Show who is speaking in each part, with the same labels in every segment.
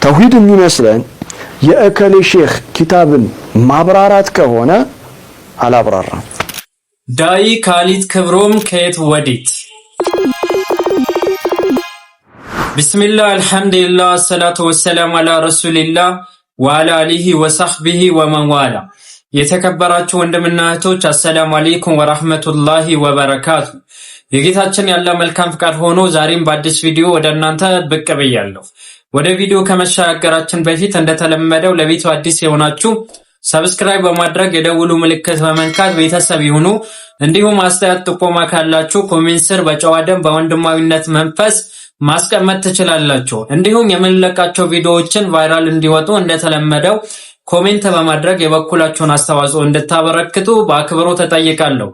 Speaker 1: ተውሂድ የሚመስለን የእከሌ ሼኽ ኪታብን ማብራራት ከሆነ አላብራራም።
Speaker 2: ዳኢ ካሊድ ክብሮም ከየት ወዴት? ቢስሚላህ አልሐምዱሊላህ ሰላቱ ወሰላሙ አላ ረሱሊላህ ወአላ አሊሂ ወሰህቢሂ ወመንዋላ። የተከበራችሁ ወንድምና እህቶች አሰላሙ አለይኩም ወራህመቱላሂ ወበረካቱ። የጌታችን ያለ መልካም ፍቃድ ሆኖ ዛሬም በአዲስ ቪዲዮ ወደ እናንተ ብቅ ብያለሁ። ወደ ቪዲዮ ከመሻገራችን በፊት እንደተለመደው ለቤቱ አዲስ የሆናችሁ ሰብስክራይብ በማድረግ የደውሉ ምልክት በመንካት ቤተሰብ ይሁኑ። እንዲሁም አስተያየት ጥቆማ ካላችሁ ኮሜንት ስር በጨዋ ደም በወንድማዊነት መንፈስ ማስቀመጥ ትችላላችሁ። እንዲሁም የምንለቃቸው ቪዲዮዎችን ቫይራል እንዲወጡ እንደተለመደው ኮሜንት በማድረግ የበኩላችሁን አስተዋጽኦ እንድታበረክቱ በአክብሮት ተጠይቃለሁ።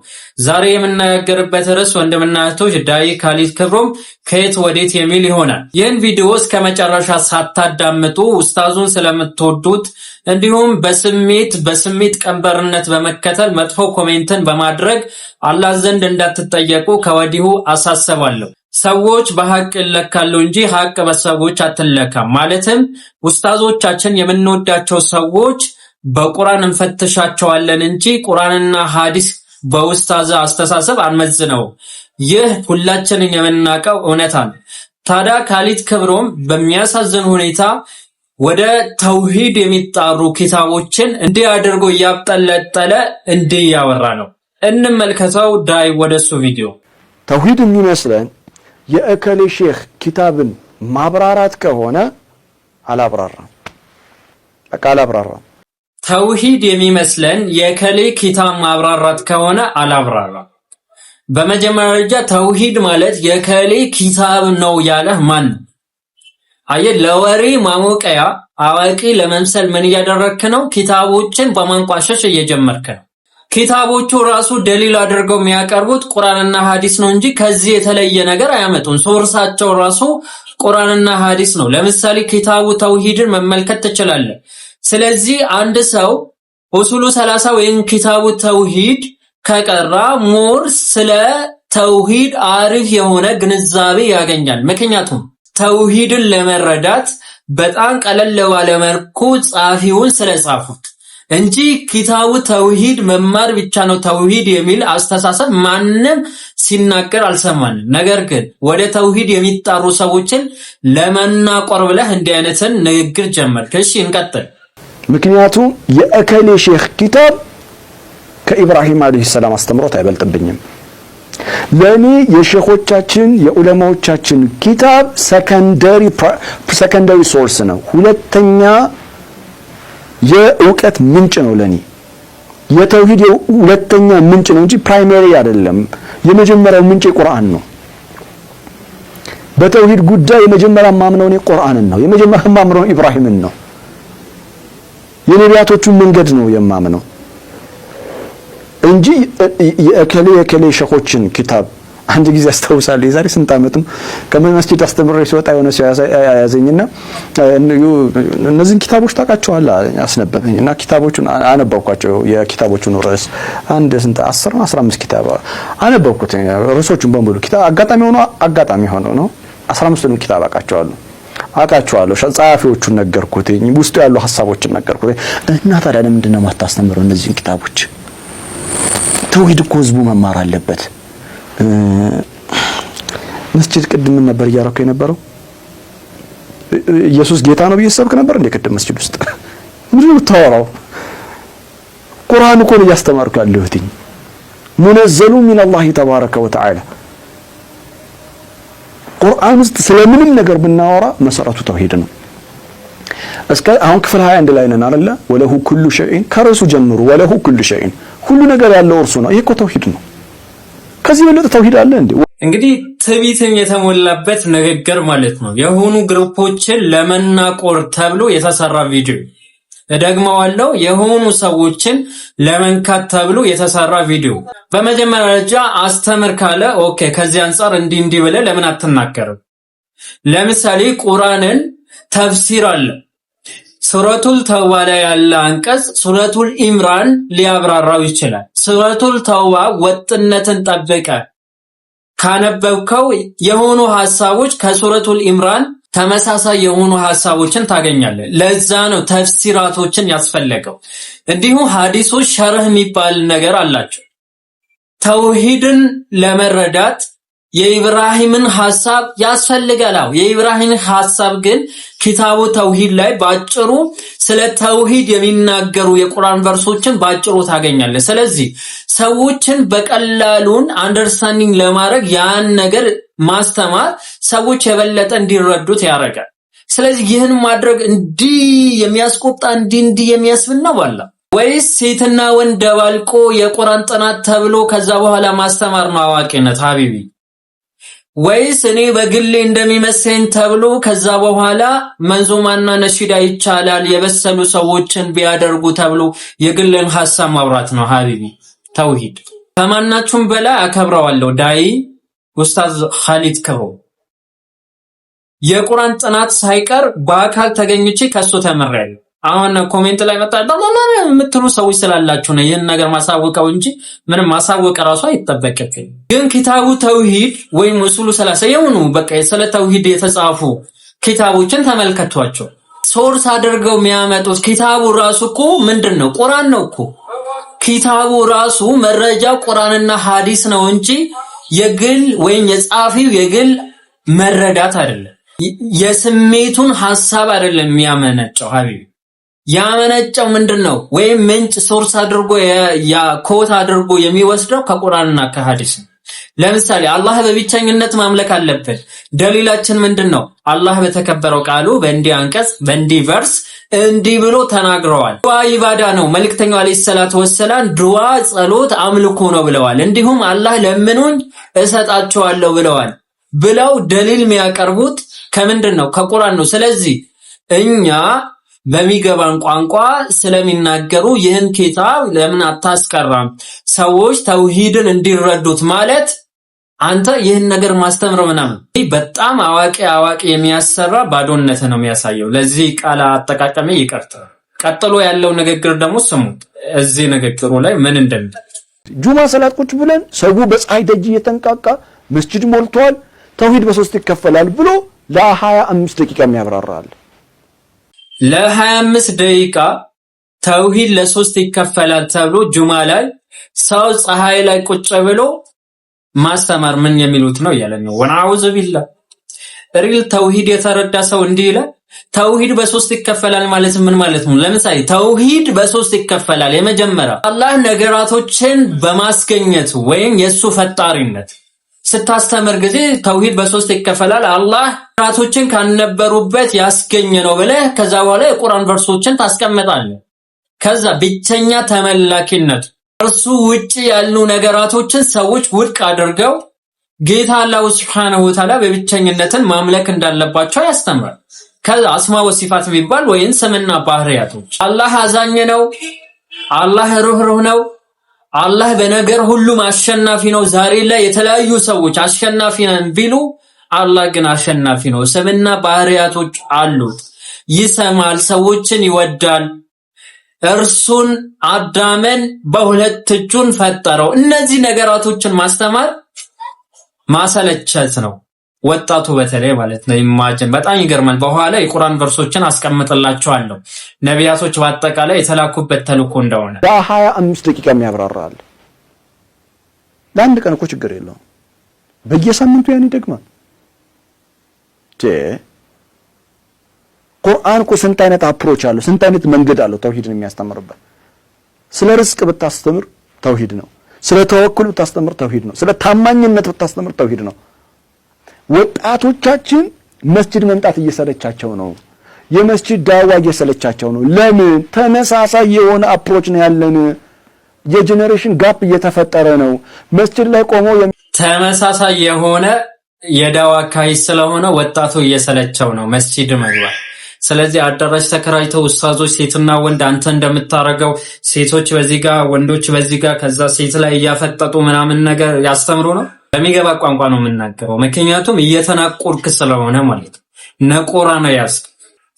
Speaker 2: ዛሬ የምናገርበት ርዕስ ወንድምና እህቶች ዳኢ ካሊድ ክብሮም ከየት ወዴት የሚል ይሆናል። ይህን ቪዲዮ እስከ መጨረሻ ሳታዳምጡ ኡስታዙን ስለምትወዱት እንዲሁም በስሜት ቀንበርነት በመከተል መጥፎ ኮሜንትን በማድረግ አላህ ዘንድ እንዳትጠየቁ ከወዲሁ አሳስባለሁ። ሰዎች በሐቅ ይለካሉ እንጂ ሐቅ በሰዎች አትለካም። ማለትም ኡስታዞቻችን የምንወዳቸው ሰዎች በቁርአን እንፈትሻቸዋለን እንጂ ቁርአንና ሐዲስ በኡስታዝ አስተሳሰብ አንመዝነው። ይህ ሁላችንም የምናውቀው እውነታ ነው። ታዲያ ካሊድ ክብሮም በሚያሳዝን ሁኔታ ወደ ተውሂድ የሚጣሩ ኪታቦችን እንዲህ አድርጎ እያብጠለጠለ እንዲህ ያወራ ነው። እንመልከተው። ዳይ ወደሱ ቪዲዮ።
Speaker 1: ተውሂድ የሚመስለን የእከሌ ሼኽ ኪታብን ማብራራት ከሆነ አላብራራም። በቃ አላብራራም።
Speaker 2: ተውሂድ የሚመስለን የእከሌ ኪታብ ማብራራት ከሆነ አላብራራም። በመጀመሪያ ደረጃ ተውሂድ ማለት የእከሌ ኪታብ ነው ያለህ ማን ነው? አየህ፣ ለወሬ ማሞቀያ አዋቂ ለመምሰል ምን እያደረክ ነው? ኪታቦችን በማንቋሸሽ እየጀመርክ ነው። ኪታቦቹ ራሱ ደሊል አድርገው የሚያቀርቡት ቁርአንና ሐዲስ ነው እንጂ ከዚህ የተለየ ነገር አያመጡም። ሶርሳቸው ራሱ ቁርአንና ሐዲስ ነው። ለምሳሌ ኪታቡ ተውሂድን መመልከት ትችላለህ። ስለዚህ አንድ ሰው ኡሱሉ 30 ወይም ኪታቡ ተውሂድ ከቀራ ሞር ስለ ተውሂድ አሪፍ የሆነ ግንዛቤ ያገኛል። ምክንያቱም ተውሂድን ለመረዳት በጣም ቀለል ባለ መልኩ ጻፊውን ስለጻፉት እንጂ ኪታቡ ተውሂድ መማር ብቻ ነው ተውሂድ የሚል አስተሳሰብ ማንም ሲናገር አልሰማንም። ነገር ግን ወደ ተውሂድ የሚጣሩ ሰዎችን ለመናቆር ብለህ እንዲህ አይነትን ንግግር ጀመርክ። እሺ እንቀጥል።
Speaker 1: ምክንያቱም የእከሌ ሼኽ ኪታብ ከኢብራሂም አለይሂ ሰላም አስተምሮት አይበልጥብኝም። ለኔ የሼኾቻችን የዑለማዎቻችን ኪታብ ሰከንደሪ ሶርስ ነው፣ ሁለተኛ የእውቀት ምንጭ ነው። ለኔ የተውሂድ ሁለተኛ ምንጭ ነው እንጂ ፕራይመሪ አይደለም። የመጀመሪያው ምንጭ ቁርአን ነው። በተውሂድ ጉዳይ የመጀመሪያ ማምነው እኔ ቁርአንን ነው። የመጀመሪያ ማምነው ኢብራሂምን ነው። የነቢያቶቹን መንገድ ነው የማምነው እንጂ የእከሌ ሼኾችን ኪታብ አንድ ጊዜ አስታውሳለሁ። የዛሬ ስንት ዓመት ነው ከመስጂድ አስተምሬ ሲወጣ የሆነ ሰው ያዘኝና እነዚህን ኪታቦች ታውቃቸዋለህ አስነበበኝና ኪታቦቹን አነበብኳቸው። የኪታቦቹን ርዕስ አንድ ስንት 10 እና 15 ኪታብ አነበብኩት። ርዕሶቹን በሙሉ አጋጣሚ ሆኖ ነው 15ቱን ኪታብ አውቃቸዋለሁ። ጸሐፊዎቹን ነገርኩት፣ ውስጡ ያሉ ሐሳቦችን ነገርኩት። እና ታዲያ ለምንድን ነው የማታስተምረው እነዚህን ኪታቦች? ተውሂድ እኮ ህዝቡ መማር አለበት። መስጂድ ቅድም ነበር እያረኩ የነበረው ኢየሱስ ጌታ ነው ብዬ ሰብክ ነበር እንደ ቅድም መስጂድ ውስጥ ምንድን ነው የምታወራው? ቁርአን እኮ ነው እያስተማርኩ ያለሁት። ሙነዘሉ ሚን አላህ ተባረከ ወተዓላ። ቁርአን ውስጥ ስለምንም ነገር ብናወራ መሰረቱ ተውሂድ ነው። እስከ አሁን ክፍል 21 ላይ ነን አይደለ? ወለሁ ኩሉ ሸይን ከርሱ ጀምሩ። ወለሁ ኩሉ ሸይን ሁሉ ነገር ያለው እርሱ ነው። ይሄ እኮ ተውሂድ ነው። ከዚህ በለጠ ተውሂድ አለ እንዴ?
Speaker 2: እንግዲህ ትዕቢትን የተሞላበት ንግግር ማለት ነው። የሆኑ ግሩፖችን ለመናቆር ተብሎ የተሰራ ቪዲዮ እደግመዋለሁ። የሆኑ ሰዎችን ለመንካት ተብሎ የተሰራ ቪዲዮ። በመጀመሪያ ደረጃ አስተምር ካለ ኦኬ፣ ከዚህ አንፃር እንዲህ ብለህ ለምን አትናገርም? ለምሳሌ ቁርአንን ተፍሲር አለ። ሱረቱል ተውባ ላይ ያለ አንቀጽ ሱረቱል ኢምራን ሊያብራራው ይችላል። ሱረቱል ተውባ ወጥነትን ጠብቀ ካነበብከው የሆኑ ሐሳቦች ከሱረቱል ኢምራን ተመሳሳይ የሆኑ ሐሳቦችን ታገኛለህ። ለዛ ነው ተፍሲራቶችን ያስፈለገው። እንዲሁም ሐዲሶች ሸርህ የሚባል ነገር አላቸው። ተውሂድን ለመረዳት የኢብራሂምን ሐሳብ ያስፈልጋል። የኢብራሂም ሐሳብ ግን ኪታቡ ተውሂድ ላይ ባጭሩ ስለ ተውሂድ የሚናገሩ የቁርአን ቨርሶችን ባጭሩ ታገኛለህ። ስለዚህ ሰዎችን በቀላሉን አንደርስታንዲንግ ለማድረግ ያን ነገር ማስተማር ሰዎች የበለጠ እንዲረዱት ያደርጋል። ስለዚህ ይህን ማድረግ እንዲህ የሚያስቆጣ እንዲህ የሚያስብል ነው ባላ ወይስ ሴትና ወንድ ደባልቆ የቁርአን ጥናት ተብሎ ከዛ በኋላ ማስተማር ነው አዋቂነት ሀቢቢ? ወይስ እኔ በግሌ እንደሚመስለኝ ተብሎ ከዛ በኋላ መንዙማና ነሺዳ ይቻላል የበሰሉ ሰዎችን ቢያደርጉ ተብሎ የግልን ሐሳብ ማውራት ነው ሀቢቢ? ተውሂድ ከማናችሁም በላይ አከብረዋለሁ ዳይ ኡስታዝ ኻሊድ ክብሮ የቁርአን ጥናት ሳይቀር በአካል ተገኝቼ ከሱ ተመረያለሁ። አሁን ኮሜንት ላይ መጣ የምትሉ ሰዎች ስላላችሁ ነው ይህን ነገር ማሳወቀው እንጂ ምንም ማሳወቅ ራሱ አይጠበቅብኝ። ግን ኪታቡ ተውሂድ ወይም ኡሱሉ ሰላሳ የሆኑ በቃ ስለ ተውሂድ የተጻፉ ኪታቦችን ተመልከቷቸው። ሶርስ አድርገው የሚያመጡት ኪታቡ ራሱ እኮ ምንድነው? ቁርአን ነው እኮ ኪታቡ ራሱ መረጃው ቁርአንና ሐዲስ ነው እንጂ የግል ወይም የጻፊው የግል መረዳት አይደለም። የስሜቱን ሐሳብ አይደለም የሚያመነጨው ሀቢብ። ያመነጨው ምንድነው? ወይም ምንጭ ሶርስ አድርጎ ያ ኮት አድርጎ የሚወስደው ከቁርአንና ከሐዲስ ነው። ለምሳሌ አላህ በብቸኝነት ማምለክ አለበት። ደሊላችን ምንድነው? አላህ በተከበረው ቃሉ በእንዲህ አንቀጽ በእንዲህ ቨርስ እንዲህ ብሎ ተናግረዋል። ዱዓ ኢባዳ ነው። መልእክተኛው አለይሂ ሰላቱ ወሰላም ዱዓ ጸሎት አምልኮ ነው ብለዋል። እንዲሁም አላህ ለምኑኝ እሰጣቸዋለሁ ብለዋል ብለው ደሊል የሚያቀርቡት ከምንድነው? ከቁርአን ነው። ስለዚህ እኛ በሚገባን ቋንቋ ስለሚናገሩ ይህን ኪታብ ለምን አታስቀራም ሰዎች ተውሂድን እንዲረዱት ማለት አንተ ይህን ነገር ማስተምረው ምናምን በጣም አዋቂ የሚያሰራ ባዶነት ነው የሚያሳየው። ለዚህ ቃል አጠቃቀሜ ይቅርታ። ቀጥሎ ያለው ንግግር ደግሞ ስሙት። እዚህ ንግግሩ ላይ ምን እንደሚል
Speaker 1: ጁማ ሰላት ቁጭ ብለን ሰው በፀሐይ ደጅ እየተንቃቃ መስጂድ ሞልቷል ተውሂድ በሶስት ይከፈላል ብሎ ለ25 ደቂቃ የሚያብራራል።
Speaker 2: ለ25 ደቂቃ ተውሂድ ለሶስት ይከፈላል ተብሎ ጁማ ላይ ሰው ፀሐይ ላይ ቁጭ ብሎ ማስተማር ምን የሚሉት ነው ያለ ነው። ወናውዝ ቢላ ሪል ተውሂድ የተረዳ ሰው እንዲህ ይላል። ተውሂድ በሶስት ይከፈላል ማለት ምን ማለት ነው? ለምሳሌ ተውሂድ በሶስት ይከፈላል። የመጀመሪያ አላህ ነገራቶችን በማስገኘት ወይም የሱ ፈጣሪነት ስታስተምር ጊዜ ተውሂድ በሶስት ይከፈላል። አላህ ነገራቶችን ካነበሩበት ያስገኘ ነው ብለህ ከዛ በኋላ የቁርአን ቨርሶችን ታስቀምጣለህ። ከዛ ብቸኛ ተመላኪነት እርሱ ውጪ ያሉ ነገራቶችን ሰዎች ውድቅ አድርገው ጌታ አላህ ሱብሓነሁ ወተዓላ በብቸኝነትን ማምለክ እንዳለባቸው ያስተምራል። ከዛ አስማ ወሲፋት የሚባል ወይን ስምና ባህሪያቶች አላህ አዛኝ ነው፣ አላህ ሩህሩህ ነው፣ አላህ በነገር ሁሉም አሸናፊ ነው። ዛሬ ላይ የተለያዩ ሰዎች አሸናፊ ነን ቢሉ አላህ ግን አሸናፊ ነው። ስምና ባህሪያቶች አሉት። ይሰማል፣ ሰዎችን ይወዳል። እርሱን አዳመን በሁለት እጁን ፈጠረው። እነዚህ ነገራቶችን ማስተማር ማሰለቸት ነው። ወጣቱ በተለይ ማለት ነው። ኢማጂን በጣም ይገርማል። በኋላ የቁርአን ቨርሶችን አስቀምጥላችኋለሁ ነቢያቶች በአጠቃላይ የተላኩበት ተልእኮ እንደሆነ።
Speaker 1: ለ25 ደቂቃ የሚያብራራል። ለአንድ ቀን እኮ ችግር የለውም። በየሳምንቱ ያን ይደግማል። ቁርአን እኮ ስንት አይነት አፕሮች አለው፣ ስንት አይነት መንገድ አለው ተውሂድን የሚያስተምርበት። ስለ ርዝቅ ብታስተምር ተውሂድ ነው። ስለ ተወኩል ብታስተምር ተውሂድ ነው። ስለ ታማኝነት ብታስተምር ተውሂድ ነው። ወጣቶቻችን መስጂድ መምጣት እየሰለቻቸው ነው። የመስጂድ ዳዋ እየሰለቻቸው ነው። ለምን? ተመሳሳይ የሆነ አፕሮች ነው ያለን። የጄኔሬሽን ጋፕ እየተፈጠረ ነው። መስጂድ ላይ ቆሞ
Speaker 2: ተመሳሳይ የሆነ የዳዋ አካሄድ ስለሆነ ወጣቱ እየሰለቸው ነው መስጂድ መግባት። ስለዚህ አዳራሽ ተከራይተው ኡስታዞች ሴትና ወንድ አንተ እንደምታረገው ሴቶች በዚህ ጋር ወንዶች በዚህ ጋር ከዛ ሴት ላይ እያፈጠጡ ምናምን ነገር ያስተምሩ ነው። በሚገባ ቋንቋ ነው የምናገረው። ምክንያቱም እየተናቆርክ ስለሆነ ማለት ነው። ነቆራ ነው ያዝ።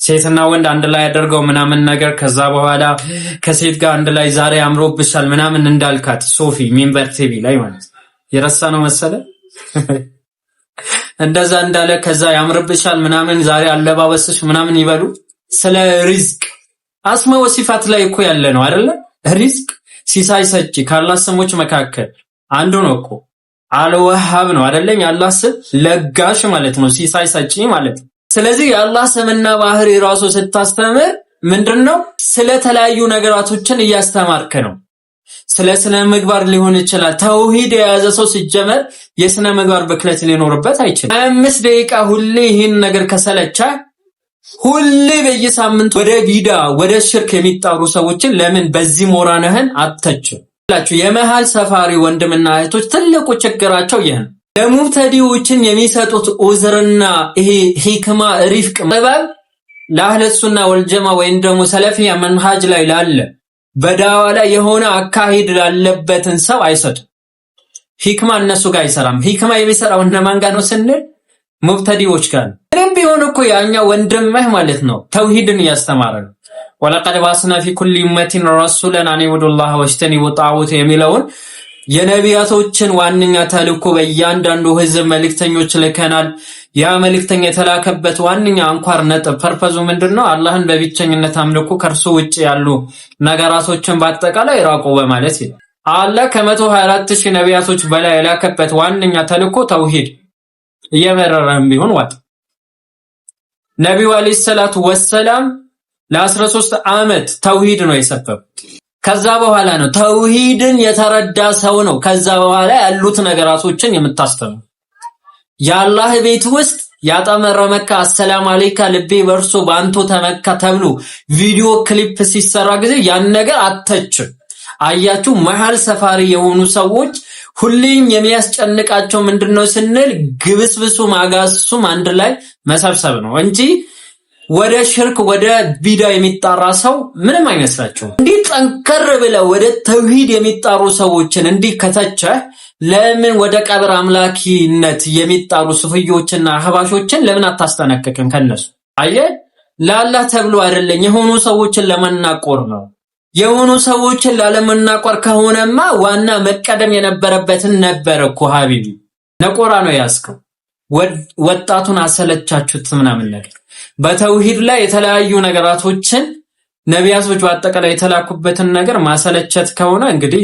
Speaker 2: ሴትና ወንድ አንድ ላይ ያደርገው ምናምን ነገር ከዛ በኋላ ከሴት ጋር አንድ ላይ ዛሬ አምሮብሻል ምናምን እንዳልካት ሶፊ ሚንበር ቲቪ ላይ ማለት የረሳ ነው መሰለ። እንደዛ እንዳለ ከዛ ያምርብሻል ምናምን ዛሬ አለባበስሽ ምናምን ይበሉ። ስለ ሪዝቅ አስማ ወሲፋት ላይ እኮ ያለ ነው አይደለ? ሪዝቅ ሲሳይ ሰጪ ካላህ ስሞች መካከል አንዱ ነው እኮ አልወሃብ ነው አይደለም? ያላህ ስም ለጋሽ ማለት ነው፣ ሲሳይ ሰጪ ማለት ነው። ስለዚህ የአላህ ስምና ባህሪ ራሱ ስታስተምር ምንድነው ስለተለያዩ ነገራቶችን እያስተማርክ ነው። ስለ ስነ ምግባር ሊሆን ይችላል። ተውሂድ የያዘ ሰው ሲጀመር የስነ ምግባር ብክለት ሊኖርበት አይችልም። 5 ደቂቃ ሁሌ ይህን ነገር ከሰለቻ ሁሌ በየሳምንቱ ወደ ቢዳ ወደ ሽርክ የሚጣሩ ሰዎችን ለምን በዚህ ሞራነህን አተችም? የመሃል ሰፋሪ ወንድምና እህቶች ትልቁ ችግራቸው ይሄ ነው። ለሙብተዲዎችን የሚሰጡት ዑዝርና ይሄ ሂክማ ሪፍቅ ጥበብ ለአህለ ሱና ወልጀማ ወይም ደግሞ ሰለፊያ መንሃጅ ላይ ላለ በዳዋ ላይ የሆነ አካሂድ ላለበትን ሰው አይሰጡም። ሂክማ እነሱ ጋር አይሰራም። ሂክማ የሚሰራው እነማን ጋር ነው ስንል ሙብተዲዎች ጋር። ምንም ቢሆን እኮ ያኛው ወንድምህ ማለት ነው ተውሂድን እያስተማረ ነው። ወለቀድ ባስና ፊ ኩሊ ኡመቲን ረሱላን አን ይዕቡዱላህ ወጅተኒቡ ጣዖት የሚለውን የነቢያቶችን ዋነኛ ተልእኮ በእያንዳንዱ ህዝብ መልእክተኞች ልከናል። ያ መልእክተኛ የተላከበት ዋነኛ አንኳር ነጥብ ፐርፐዙ ምንድነው? አላህን በብቸኝነት አምልኩ፣ ከርሱ ውጭ ያሉ ነገራቶችን በአጠቃላይ ራቁ በማለት ይላል። አላህ ከ124,000 ነቢያቶች በላይ የላከበት ዋነኛ ተልእኮ ተውሂድ እየመረረም ቢሆን ዋጥ ነቢዩ አለይሂ ሰላቱ ወሰላም ለ13 ዓመት ተውሂድ ነው የሰበኩት። ከዛ በኋላ ነው ተውሂድን የተረዳ ሰው ነው ከዛ በኋላ ያሉት ነገራቶችን የምታስተምሩ። የአላህ ቤት ውስጥ ያጠመረ መካ አሰላሙ አለይካ ልቤ በርሶ ባንቶ ተመካ ተብሎ ቪዲዮ ክሊፕ ሲሰራ ጊዜ ያን ነገር አተችም። አያችሁ መሃል ሰፋሪ የሆኑ ሰዎች ሁሌም የሚያስጨንቃቸው ምንድነው ስንል ግብስብሱ ማጋሱም አንድ ላይ መሰብሰብ ነው እንጂ ወደ ሽርክ ወደ ቢዳ የሚጣራ ሰው ምንም አይመስላችሁም። እንዲህ ጠንከር ብለው ወደ ተውሂድ የሚጣሩ ሰዎችን እንዲህ ከተቸህ ለምን ወደ ቀብር አምላኪነት የሚጣሩ ሱፊዮችና አህባሾችን ለምን አታስተነክክም ከነሱ? አየህ ለአላህ ተብሎ አይደለም የሆኑ ሰዎችን ለመናቆር ነው። የሆኑ ሰዎችን ላለመናቆር ከሆነማ ዋና መቀደም የነበረበትን ነበር እኮ ሀቢቢ። ነቆራ ነው ያስከው። ወጣቱን አሰለቻችሁት ምናምን ነገር በተውሂድ ላይ የተለያዩ ነገራቶችን ነቢያቶች በአጠቃላይ የተላኩበትን ነገር ማሰለቸት ከሆነ እንግዲህ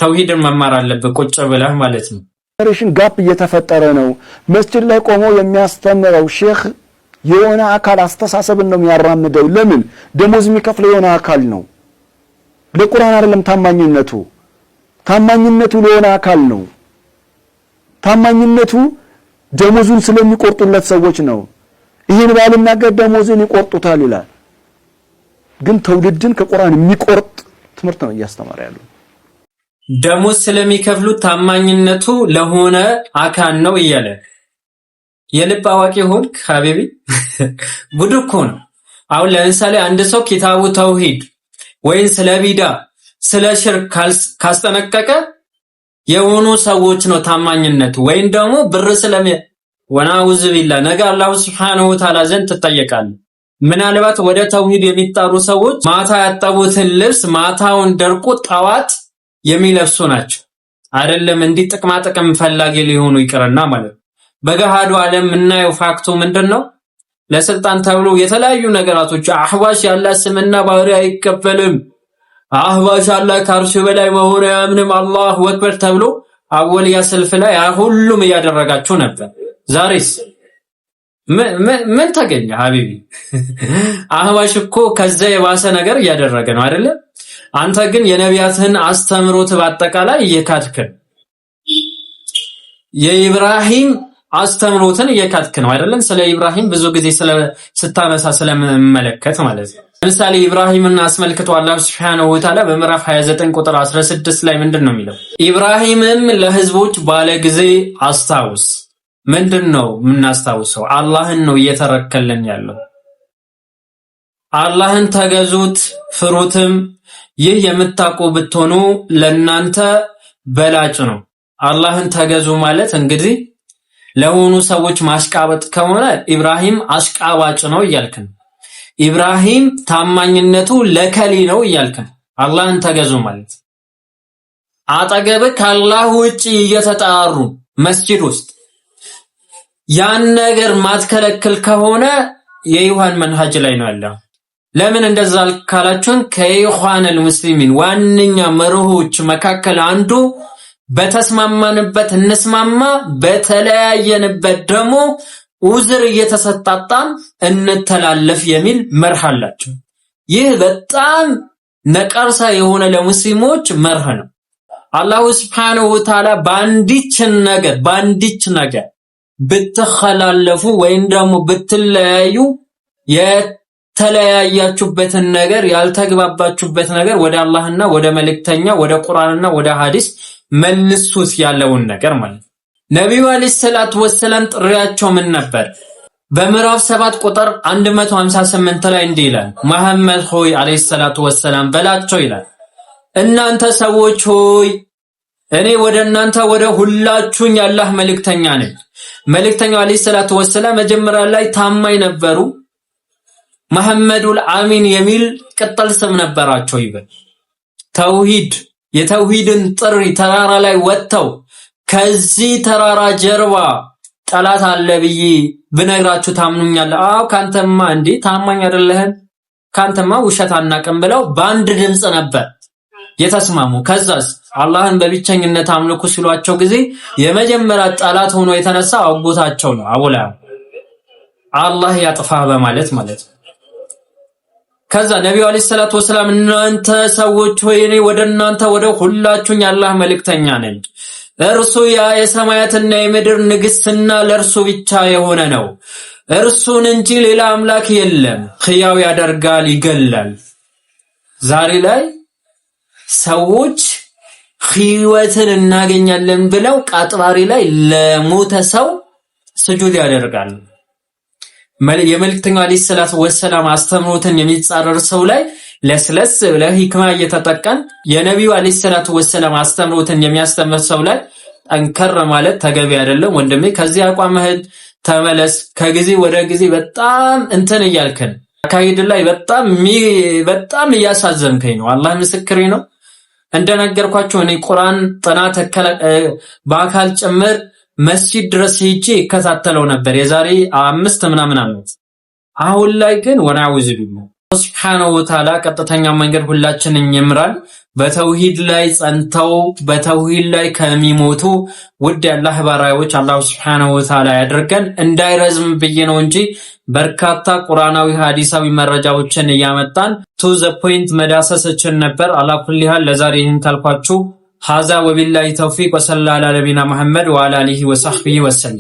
Speaker 2: ተውሂድን መማር አለበት ቁጭ ብለህ ማለት ነው። ጀነሬሽን ጋፕ እየተፈጠረ ነው። መስጂድ ላይ ቆሞ የሚያስተምረው ሼክ የሆነ አካል አስተሳሰብን ነው የሚያራምደው። ለምን ደሞዝ የሚከፍለው የሆነ አካል ነው። ለቁርአን አይደለም ታማኝነቱ ለሆነ አካል ነው። ታማኝነቱ ደሞዙን ስለሚቆርጡለት ሰዎች ነው። ይሄን ባልናገር ደሞዝን ይቆርጡታል ይላል። ግን ትውልድን ከቁርአን የሚቆርጥ ትምህርት ነው እያስተማረ ያለው። ደሞዝ ስለሚከፍሉት ታማኝነቱ ለሆነ አካል ነው እያለ የልብ አዋቂ ሆንክ ሀቢቢ ጉድ እኮ ነው። አሁን ለምሳሌ አንድ ሰው ኪታቡ ተውሂድ ወይን ስለ ቢዳ ስለ ሽርክ ካስጠነቀቀ የሆኑ ሰዎች ነው ታማኝነቱ ወይን ደግሞ ብር ስለሚ ወናውዝ ቢላ ነገ አላህ Subhanahu Wa Ta'ala ዘንድ ትጠየቃለህ። ምናልባት ወደ ተውሂድ የሚጣሩ ሰዎች ማታ ያጠቡትን ልብስ ማታውን ደርቆ ጣዋት የሚለብሱ ናቸው። አይደለም እንዲህ ጥቅማ ጥቅም ፈላጊ ሊሆኑ ይቀርና ማለት በገሃዱ ዓለም እናየው ፋክቱ ምንድነው? ለስልጣን ተብሎ የተለያዩ ነገራቶች አህባሽ ያለ ስምና ባህሪ አይቀበልም። አህባሽ አለ ከአርሽ በላይ መሆኑ ያምንም አላሁ አክበር ተብሎ አወልያ ሰልፍ ላይ ሁሉም ያደረጋቸው ነበር። ዛሬስ ምን ተገኘ ሀቢቢ? አህባሽ እኮ ከዛ የባሰ ነገር እያደረገ ነው አይደለ? አንተ ግን የነቢያትን አስተምሮት በአጠቃላይ እየካድክ የኢብራሂም አስተምሮትን እየካድክ ነው አይደለም? ስለ ኢብራሂም ብዙ ጊዜ ስታነሳ ስለመመለከት ማለት ነው። ለምሳሌ ኢብራሂምን አስመልክቶ አላህ Subhanahu Wa Ta'ala በምዕራፍ 29 ቁጥር 16 ላይ ምንድነው የሚለው? ኢብራሂምም ለህዝቦች ባለ ጊዜ አስታውስ። ምንድነው የምናስታውሰው? አላህን ነው እየተረከልን ያለው። አላህን ተገዙት ፍሩትም፣ ይህ የምታውቁ ብትሆኑ ለናንተ በላጭ ነው። አላህን ተገዙ ማለት እንግዲህ ለሆኑ ሰዎች ማሽቃበጥ ከሆነ ኢብራሂም አሽቃባጭ ነው እያልከን፣ ኢብራሂም ታማኝነቱ ለከሊ ነው እያልከን። አላህን ተገዙ ማለት አጠገብ ከአላህ ውጪ እየተጣሩ መስጂድ ውስጥ ያን ነገር ማትከለክል ከሆነ የኢኽዋን መንሃጅ ላይ ነው ያለው። ለምን እንደዛ ካላችሁን ከኢኽዋኑል ሙስሊሚን ዋነኛ መርሆች መካከል አንዱ በተስማማንበት እንስማማ፣ በተለያየንበት ደግሞ ዑዝር እየተሰጣጣን እንተላለፍ የሚል መርህ አላቸው። ይህ በጣም ነቀርሳ የሆነ ለሙስሊሞች መርህ ነው። አላሁ ሱብሓነሁ ወተዓላ በአንዲች ነገር ብትኸላለፉ ወይም ደግሞ ብትለያዩ የተለያያችሁበትን ነገር ያልተግባባችሁበት ነገር ወደ አላህና ወደ መልእክተኛ ወደ ቁርአንና ወደ ሐዲስ መልሱት ያለውን ነገር ማለት ነው። ነብዩ አለይሂ ሰላቱ ወሰለም ጥሪያቸው ምን ነበር? በምዕራፍ 7 ቁጥር 158 ላይ እንዲህ ይላል፣ መሐመድ ሆይ አለይሂ ሰላቱ ወሰለም በላቸው ይላል፣ እናንተ ሰዎች ሆይ እኔ ወደ እናንተ ወደ ሁላችሁኝ የአላህ መልእክተኛ ነኝ። መልእክተኛው አለይሂ ሰላቱ ወሰለም መጀመሪያ ላይ ታማኝ ነበሩ። መሐመዱል አሚን የሚል ቅጥል ስም ነበራቸው። ይበል የተውሂድን ጥሪ ተራራ ላይ ወጥተው ከዚህ ተራራ ጀርባ ጠላት አለ ብዬ ብነግራችሁ ታምኑኛል? አዎ ካንተማ እንዴ ታማኝ አይደለህም፣ ካንተማ ውሸት አናቅም ብለው በአንድ ድምጽ ነበር የተስማሙ። ከዛስ አላህን በብቸኝነት አምልኩ ሲሏቸው ጊዜ የመጀመሪያ ጠላት ሆኖ የተነሳ አጎታቸው ነው አቡ ለሀብ፣ አላህ ያጥፋህ በማለት ማለት ነው። ከዛ ነብዩ አለይሂ ሰላቱ ወሰለም እናንተ ሰዎች ሆይ እኔ ወደ እናንተ ወደ ሁላችሁኝ የአላህ መልእክተኛ ነኝ። እርሱ ያ የሰማያትና የምድር ንግስና ለእርሱ ብቻ የሆነ ነው። እርሱን እንጂ ሌላ አምላክ የለም። ሕያው ያደርጋል፣ ይገላል። ዛሬ ላይ ሰዎች ህይወትን እናገኛለን ብለው ቃጥባሪ ላይ ለሞተ ሰው ስጁድ ያደርጋሉ። የመልእክተኛው አለይሂ ሰላቱ ወሰለም አስተምሮትን የሚጻረር ሰው ላይ ለስለስ ብለህ ሂክማ እየተጠቀም የነብዩ አለይሂ ሰላቱ ወሰለም አስተምሮትን የሚያስተምር ሰው ላይ ጠንከር ማለት ተገቢ አይደለም። ወንድሜ ከዚህ አቋምህ ተመለስ። ከጊዜ ወደ ጊዜ በጣም እንትን እያልከን አካይድ ላይ በጣም እያሳዘንከኝ ነው። አላህ ምስክሬ ነው። እንደነገርኳችሁ እኔ ቁርአን ጥናት በአካል ጭምር መስጂድ ድረስ ሄጄ ይከታተለው ነበር የዛሬ 5 ምናምን ዓመት። አሁን ላይ ግን ወናውዝ ቢልlah ሱብሓነሁ ወተዓላ ቀጥተኛው መንገድ ሁላችንን ይምራል። በተውሂድ ላይ ጸንተው በተውሂድ ላይ ከሚሞቱ ውድ የአላህ ባሪያዎች አላህ ሱብሓነሁ ወተዓላ ያድርገን። እንዳይረዝም ብዬ ነው እንጂ በርካታ ቁርአናዊ ሐዲሳዊ መረጃዎችን እያመጣን ቱ ዘ ፖይንት መዳሰስችን ነበር። አላኩል ሐል ለዛሬ ይህን ካልኳችሁ ሀዛ ወቢላሂ ተውፊቅ ወሰለላሁ ዐላ ነቢና መሐመድ ወዐላ አሊሂ ወሰህቢሂ ወሰለም።